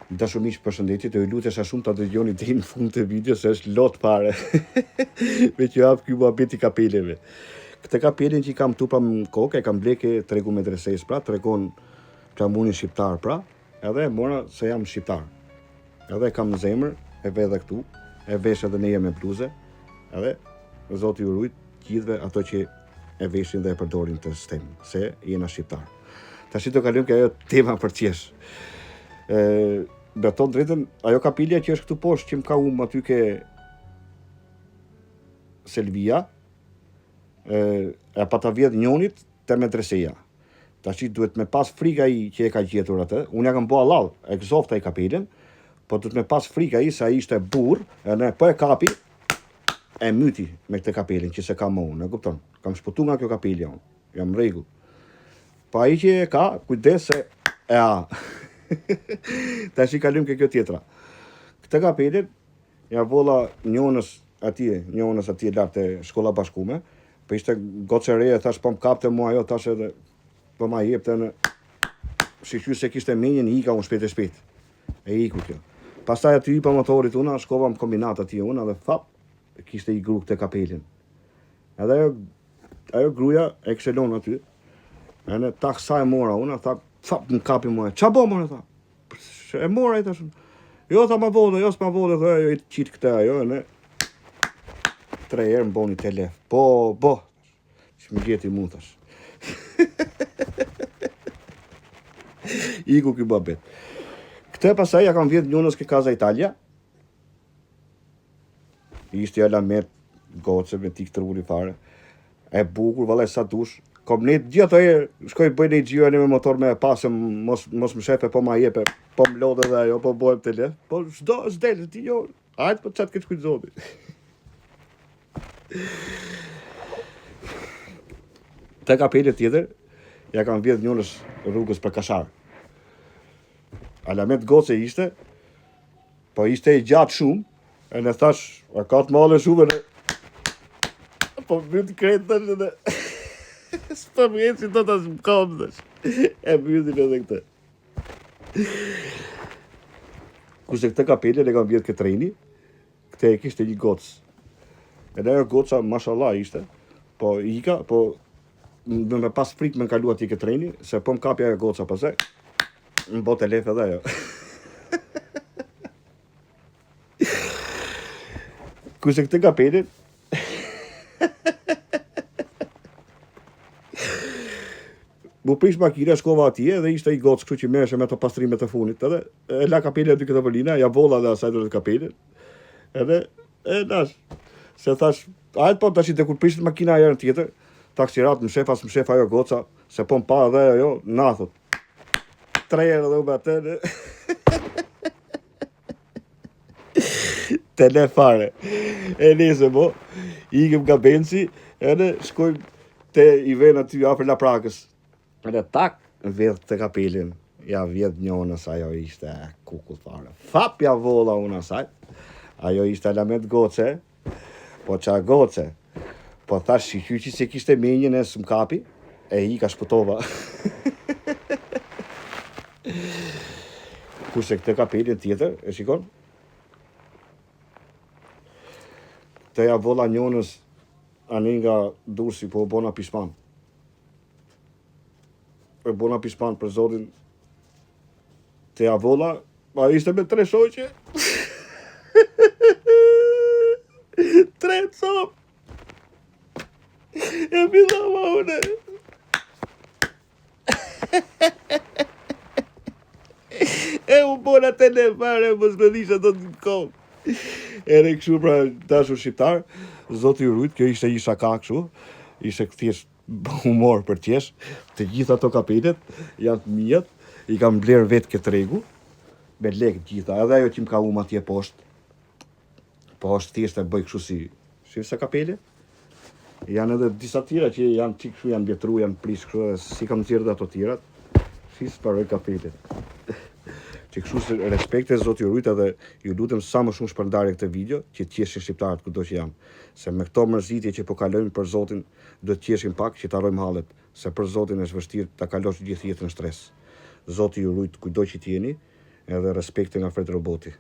Dashur miq, përshëndetje, të ju lutesha shumë ta dëgjoni deri në fund të videos, se është lot fare. Me që hap ky muhabeti kapeleve. Këtë kapelin që i kam tu pra në kokë, e kam bleke tregu medreses, pra, tregon plamunin shqiptar, pra, edhe e mora se jam shqiptar. Edhe e kam në zemër, e ve edhe këtu, e vesh edhe neje me bluze, edhe Zoti ju rujt gjithve ato që e veshin dhe e përdorin të stem, se jena shqiptar. Tash do kalojmë ke ajo tema për qesh. Me thonë drejtën, ajo kapilja që është këtu poshtë, që më ka aty ke Selvia, e pata vjedh njonit të medreseja. Tash duhet me pas frika i që e ka gjetur atë. Unë ja kam bo halal, e gëzofta i kapelin, po duhet me pas frika i se ai ishte burr, e ne po e kapi, e myti me këtë kapelin që se ka më unë, e kupton? Kam shputu nga kjo kapelja unë, jam rregull. Pa ai që e ka, kujdes se e a. Tash i kalojmë ke kjo tjetra. Këtë kapelin ja volla njonës atje lart te shkolla bashkume, po ishte gocë e re, thash po më kapte mua ajo, tash edhe po ma jepte në shiqyr se kishte menjen, ika unë shpejt. E iku kjo. Pastaj aty pa motorit una, shkova në kombinat aty una dhe fap, kishte i gru këtë kapelin. Edhe ajo gruaja e këshelon aty. Edhe tak sa e mora una, tha fap më kapi mua. Qa bo më, tha? E mora i tash. Jo, tha ma vode, jo s'ma vode, tha ajo i qitë këte ajo, ne 3 herë më boni telef. Po, që më gjeti mu, thash. Iku ky babet. Këtë pasaj ja kam vjedh njënës ke Casa Italia. Ishte jala me goce, me tik truri fare. E bukur, vallai sa dush. Kom ne gjithë ajo, shkoj bëj një gjyra me motor me pasëm, mos më shepe, po ma jepe, po më lodhe dhe ajo, po bojmë të le. Po s'del, ti jo, ajtë po qatë këtë kujtëzoni. Te kapelit tjetër, ja kam vjedh njënës rrugës për Kashar. Alamet goce ishte, po ishte i gjatë shumë, e në thash, a ka të male shumë, po mbyt kretë dhe s'pa më jetë si do të më kam, e mbytin edhe këtë. Kurse këtë kapelin e kam vjedh këtë treni, këtë e kishte një gocë. Edhe ajo goca, mashallah ishte, po ika, po me pas frikë me kalu atje këtë treni, se po më kapja ajo goca pasaj, më bote lef edhe ajo. Kurse këtë kapelin, mu prish makina, shkova atje dhe ishte i gocë kështu që merreshe me ato pastrimet të funit. Edhe e la kapelin aty këtë vëllina, ja volla dhe asaj të kapelin. Edhe e dash, se thash, ajt po tash kur prishte makina herën tjetër, taksirat më shef ajo goca, se po më pa edhe ajo, na thot. 3 herë dhe u baten. Te le fare. E nese mo, ikim nga Benci, edhe shkojmë te i ven aty afër Laprakës. Edhe tak, vjedh të kapelin. Ja vjedh njënës, ajo ishte kukull fare. Fap ja volla unë asaj. Ajo ishte alamet goce, po qa goce. Po thash shiqyqi se kishte menjen e s'm kapi, e i ka shpëtova. Kurse këtë kapelin tjetër, e shikon? Të ja volla njënës ani nga Durrësi, po bona pishman. E bona pishman për zotin. Të ja volla, a ishte me 3 shoqe. 3 cop. E billava une. E u bona të ne fare, mos me disha do të kom. Ere kështu pra dashur shqiptar, Zoti ju rujt, kjo ishte një shaka kështu, ishte thjesht humor për qesh, të gjitha ato kapelet janë të mijat, i kam bler vetë këtë tregu, me lek gjitha, edhe ajo që më ka atje poshtë, po është thjesht e bëj kështu si sa kapele. Janë edhe disa tjera që janë qik kështu, janë bjetru, janë prish kështu, si kam thjerë dhe ato tjerat, si s'paroj kapelet. Që kështu se respekte Zoti ju rujt, edhe ju lutem sa më shumë shpërndarje këtë video, që të qeshin shqiptarët kudo që janë. Se me këto mërzitje që po kalojmë për Zotin, do të qeshim pak që ta rrojmë hallet, se për Zotin është vështirë ta kalosh gjithë jetën në stres. Zoti ju rujt kudo që t'jeni, edhe respekti nga Fred Roboti.